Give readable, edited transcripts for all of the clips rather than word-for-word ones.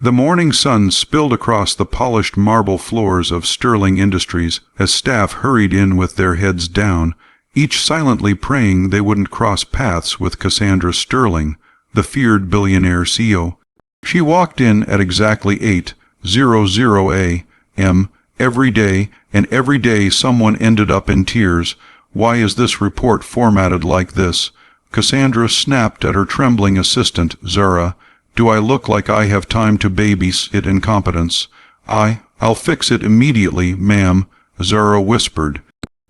The morning sun spilled across the polished marble floors of Sterling Industries as staff hurried in with their heads down, each silently praying they wouldn't cross paths with Cassandra Sterling, the feared billionaire CEO. She walked in at exactly 8:00 a.m. every day, and every day someone ended up in tears. Why is this report formatted like this? Cassandra snapped at her trembling assistant, Zara. Do I look like I have time to babysit incompetence? I'll fix it immediately, ma'am, Zara whispered.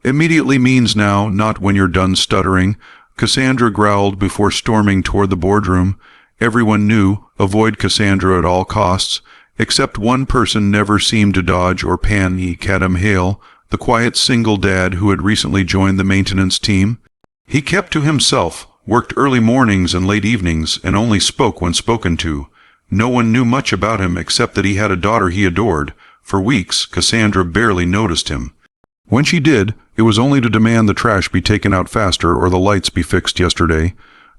Immediately means now, not when you're done stuttering, Cassandra growled before storming toward the boardroom. Everyone knew, avoid Cassandra at all costs, except one person never seemed to dodge or panic Adam Hale, the quiet single dad who had recently joined the maintenance team. He kept to himself, worked early mornings and late evenings, and only spoke when spoken to. No one knew much about him except that he had a daughter he adored. For weeks, Cassandra barely noticed him. When she did, it was only to demand the trash be taken out faster or the lights be fixed yesterday.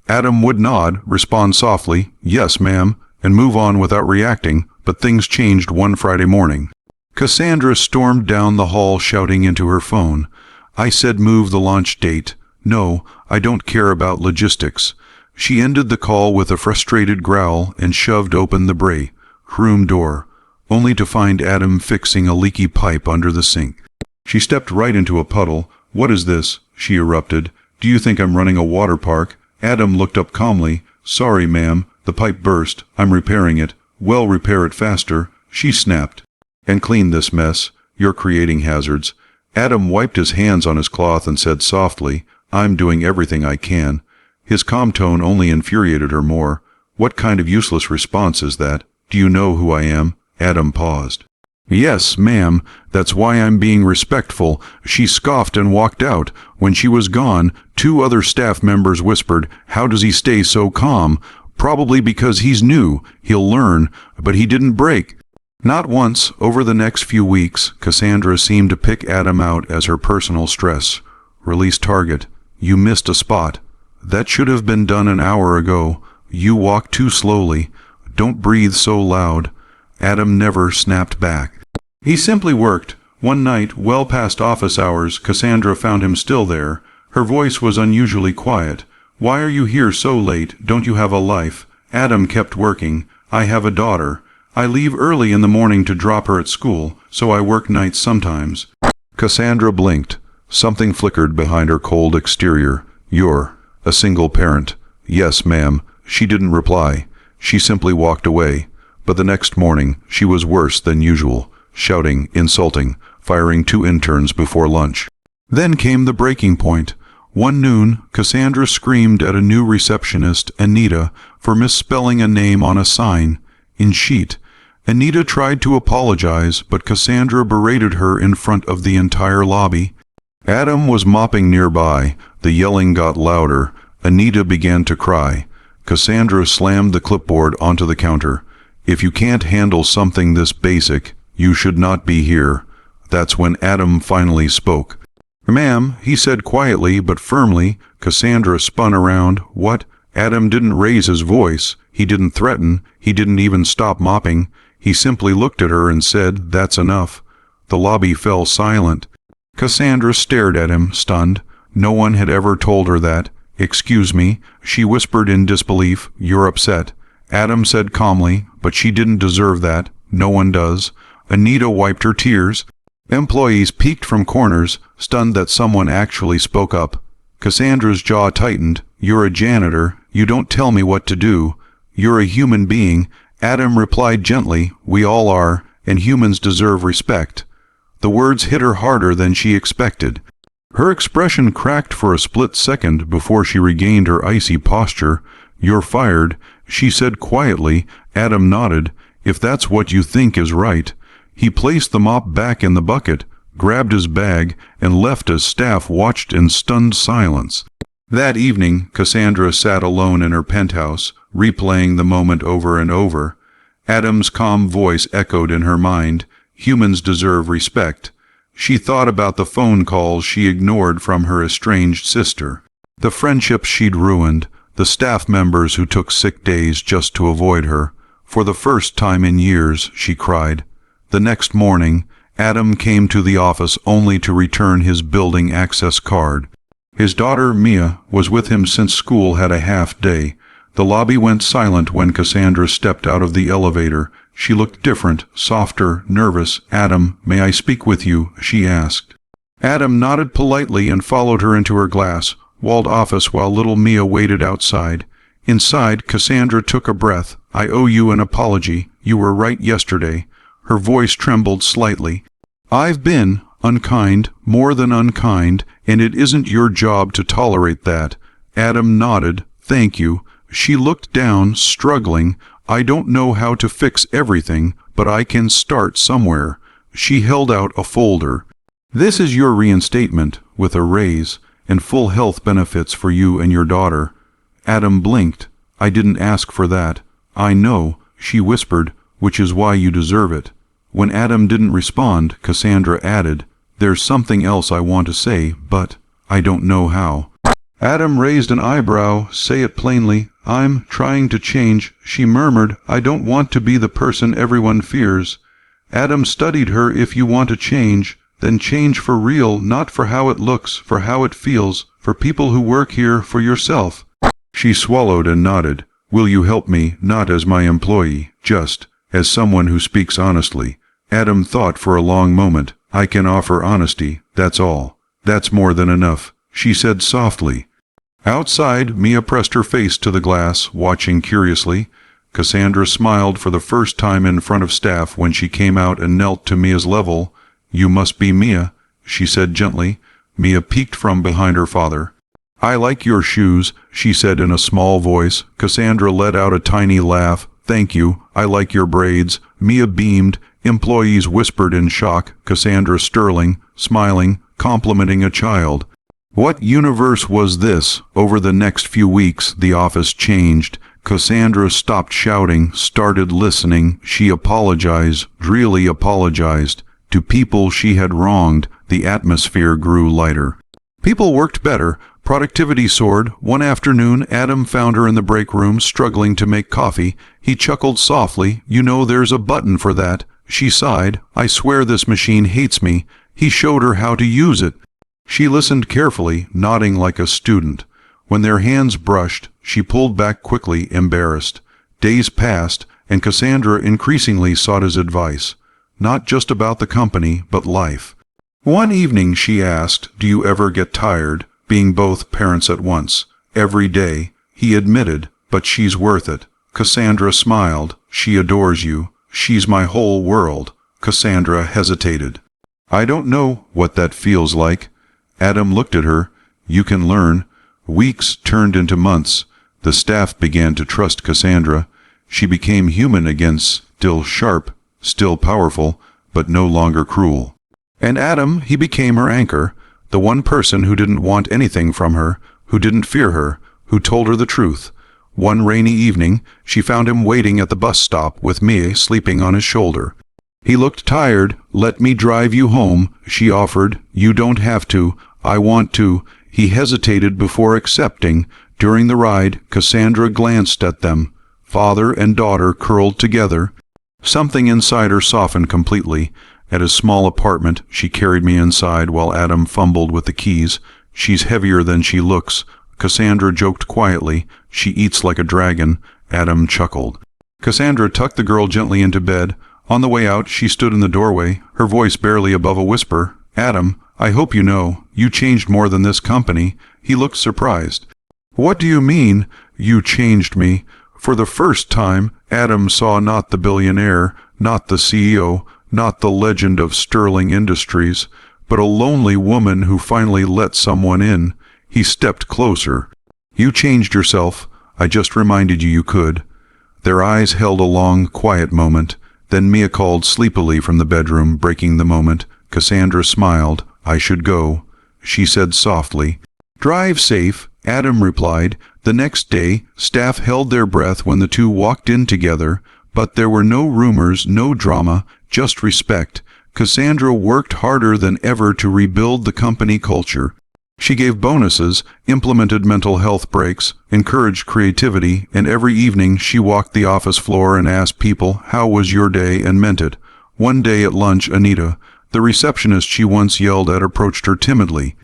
Adam would nod, respond softly, "Yes, ma'am," and move on without reacting, but things changed one Friday morning. Cassandra stormed down the hall shouting into her phone. "I said move the launch date. No, I don't care about logistics." She ended the call with a frustrated growl and shoved open the room door, only to find Adam fixing a leaky pipe under the sink. She stepped right into a puddle. "What is this?" she erupted. "Do you think I'm running a water park?" Adam looked up calmly. "Sorry, ma'am, the pipe burst. I'm repairing it." "Well, repair it faster," she snapped. "And clean this mess. You're creating hazards." Adam wiped his hands on his cloth and said softly, "I'm doing everything I can." His calm tone only infuriated her more. "What kind of useless response is that? Do you know who I am?" Adam paused. "Yes, ma'am. That's why I'm being respectful." She scoffed and walked out. When she was gone, 2 other staff members whispered, "How does he stay so calm?" "Probably because he's new. He'll learn." But he didn't break. Not once, over the next few weeks, Cassandra seemed to pick Adam out as her personal stress. "Release target. You missed a spot. That should have been done an hour ago. You walk too slowly. Don't breathe so loud." Adam never snapped back. He simply worked. One night, well past office hours, Cassandra found him still there. Her voice was unusually quiet. "Why are you here so late? Don't you have a life?" Adam kept working. "I have a daughter. I leave early in the morning to drop her at school, so I work nights sometimes." Cassandra blinked. Something flickered behind her cold exterior. "You're a single parent." "Yes, ma'am." She didn't reply. She simply walked away. But the next morning, she was worse than usual, shouting, insulting, firing 2 interns before lunch. Then came the breaking point. One noon, Cassandra screamed at a new receptionist, Anita, for misspelling a name on a sign. In sheet. Anita tried to apologize, but Cassandra berated her in front of the entire lobby. Adam was mopping nearby. The yelling got louder. Anita began to cry. Cassandra slammed the clipboard onto the counter. "If you can't handle something this basic, you should not be here." That's when Adam finally spoke. "Ma'am," he said quietly but firmly. Cassandra spun around. "What?" Adam didn't raise his voice. He didn't threaten. He didn't even stop mopping. He simply looked at her and said, "That's enough." The lobby fell silent. Cassandra stared at him, stunned. No one had ever told her that. "Excuse me," she whispered in disbelief. "You're upset." Adam said calmly, "But she didn't deserve that. No one does." Anita wiped her tears. Employees peeked from corners, stunned that someone actually spoke up. Cassandra's jaw tightened. "You're a janitor. You don't tell me what to do. You're a human being." Adam replied gently, "We all are, and humans deserve respect." The words hit her harder than she expected. Her expression cracked for a split second before she regained her icy posture. "You're fired," she said quietly. Adam nodded. "If that's what you think is right." He placed the mop back in the bucket, grabbed his bag, and left as staff watched in stunned silence. That evening, Cassandra sat alone in her penthouse, replaying the moment over and over. Adam's calm voice echoed in her mind. Humans deserve respect. She thought about the phone calls she ignored from her estranged sister, the friendships she'd ruined, the staff members who took sick days just to avoid her. For the first time in years, she cried. The next morning, Adam came to the office only to return his building access card. His daughter, Mia, was with him since school had a half day. The lobby went silent when Cassandra stepped out of the elevator. She looked different, softer, nervous. "Adam, may I speak with you?" she asked. Adam nodded politely and followed her into her glass-walled office while little Mia waited outside. Inside, Cassandra took a breath. "I owe you an apology. You were right yesterday." Her voice trembled slightly. "I've been unkind, more than unkind, and it isn't your job to tolerate that." Adam nodded. "Thank you." She looked down, struggling. "I don't know how to fix everything, but I can start somewhere." She held out a folder. "This is your reinstatement, with a raise, and full health benefits for you and your daughter." Adam blinked. "I didn't ask for that." "I know," she whispered, "which is why you deserve it." When Adam didn't respond, Cassandra added, "There's something else I want to say, but I don't know how." Adam raised an eyebrow. "Say it plainly." "I'm trying to change," she murmured. "I don't want to be the person everyone fears." Adam studied her. "If you want to change, then change for real, not for how it looks, for how it feels, for people who work here, for yourself." She swallowed and nodded. "Will you help me, not as my employee, just as someone who speaks honestly?" Adam thought for a long moment. "I can offer honesty, that's all." "That's more than enough," she said softly. Outside, Mia pressed her face to the glass, watching curiously. Cassandra smiled for the first time in front of staff when she came out and knelt to Mia's level. "You must be Mia," she said gently. Mia peeked from behind her father. "I like your shoes," she said in a small voice. Cassandra let out a tiny laugh. "Thank you. I like your braids." Mia beamed. Employees whispered in shock. Cassandra Sterling, smiling, complimenting a child. What universe was this? Over the next few weeks, the office changed. Cassandra stopped shouting, started listening. She apologized, really apologized. To people she had wronged, the atmosphere grew lighter. People worked better. Productivity soared. One afternoon, Adam found her in the break room, struggling to make coffee. He chuckled softly. "You know there's a button for that." She sighed. "I swear this machine hates me." He showed her how to use it. She listened carefully, nodding like a student. When their hands brushed, she pulled back quickly, embarrassed. Days passed, and Cassandra increasingly sought his advice. Not just about the company, but life. One evening she asked, "Do you ever get tired, being both parents at once?" "Every day," he admitted, "but she's worth it." Cassandra smiled. "She adores you. She's my whole world." Cassandra hesitated. "I don't know what that feels like." Adam looked at her. "You can learn." Weeks turned into months. The staff began to trust Cassandra. She became human again, still sharp, still powerful, but no longer cruel. And Adam, he became her anchor, the one person who didn't want anything from her, who didn't fear her, who told her the truth. One rainy evening, she found him waiting at the bus stop with Mia sleeping on his shoulder. He looked tired. "Let me drive you home," she offered. "You don't have to. I want to." He hesitated before accepting. During the ride, Cassandra glanced at them. Father and daughter curled together. Something inside her softened completely. At his small apartment, she carried me inside while Adam fumbled with the keys. "She's heavier than she looks." Cassandra joked quietly. "She eats like a dragon." Adam chuckled. Cassandra tucked the girl gently into bed. On the way out, she stood in the doorway, her voice barely above a whisper. "Adam, I hope you know, you changed more than this company." He looked surprised. "What do you mean, you changed me?" For the first time, Adam saw not the billionaire, not the CEO, not the legend of Sterling Industries, but a lonely woman who finally let someone in. He stepped closer. "You changed yourself. I just reminded you could." Their eyes held a long, quiet moment. Then Mia called sleepily from the bedroom, breaking the moment. Cassandra smiled. "I should go," she said softly. "Drive safe," Adam replied. The next day, staff held their breath when the two walked in together, but there were no rumors, no drama, just respect. Cassandra worked harder than ever to rebuild the company culture. She gave bonuses, implemented mental health breaks, encouraged creativity, and every evening she walked the office floor and asked people, "How was your day?" and meant it. One day at lunch, Anita, the receptionist she once yelled at, approached her timidly.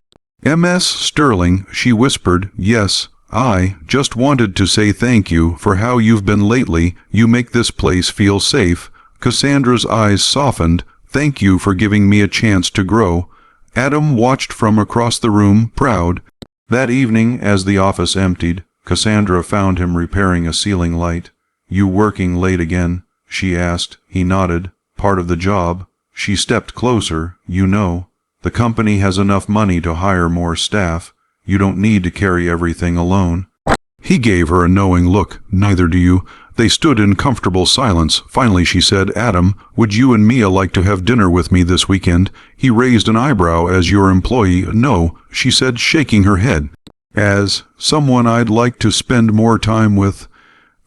"Ms. Sterling," she whispered, "yes, I just wanted to say thank you for how you've been lately. You make this place feel safe." Cassandra's eyes softened. "Thank you for giving me a chance to grow." Adam watched from across the room, proud. That evening, as the office emptied, Cassandra found him repairing a ceiling light. "You working late again?" she asked. He nodded. "Part of the job." She stepped closer. "You know, the company has enough money to hire more staff. You don't need to carry everything alone." He gave her a knowing look. "Neither do you." They stood in comfortable silence. Finally she said, "Adam, would you and Mia like to have dinner with me this weekend?" He raised an eyebrow. "As your employee?" "No," she said, shaking her head. "As someone I'd like to spend more time with."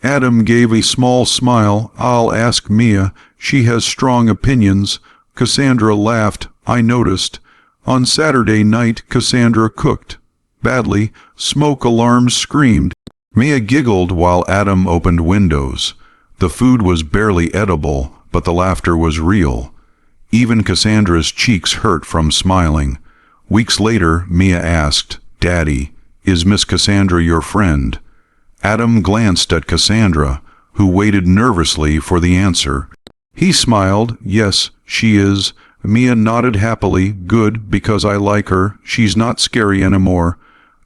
Adam gave a small smile. "I'll ask Mia. She has strong opinions." Cassandra laughed. "I noticed." On Saturday night, Cassandra cooked. Badly. Smoke alarms screamed. Mia giggled while Adam opened windows. The food was barely edible, but the laughter was real. Even Cassandra's cheeks hurt from smiling. Weeks later, Mia asked, "Daddy, is Miss Cassandra your friend?" Adam glanced at Cassandra, who waited nervously for the answer. He smiled. "Yes, she is." Mia nodded happily. "Good, because I like her. She's not scary anymore."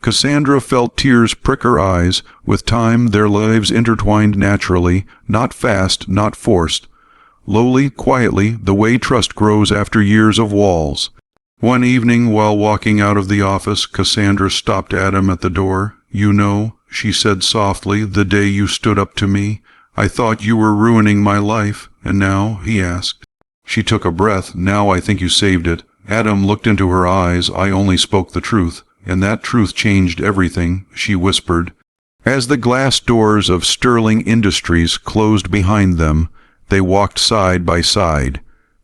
Cassandra felt tears prick her eyes. With time, their lives intertwined naturally, not fast, not forced. Lowly, quietly, the way trust grows after years of walls. One evening, while walking out of the office, Cassandra stopped Adam at the door. "You know," she said softly, "the day you stood up to me, I thought you were ruining my life. And now?" he asked. She took a breath. "Now I think you saved it." Adam looked into her eyes. "I only spoke the truth. And that truth changed everything," she whispered. As the glass doors of Sterling Industries closed behind them, they walked side by side.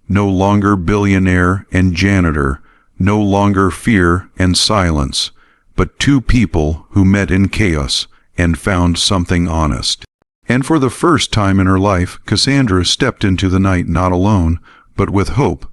No longer billionaire and janitor, no longer fear and silence, but two people who met in chaos and found something honest. And for the first time in her life, Cassandra stepped into the night not alone, but with hope.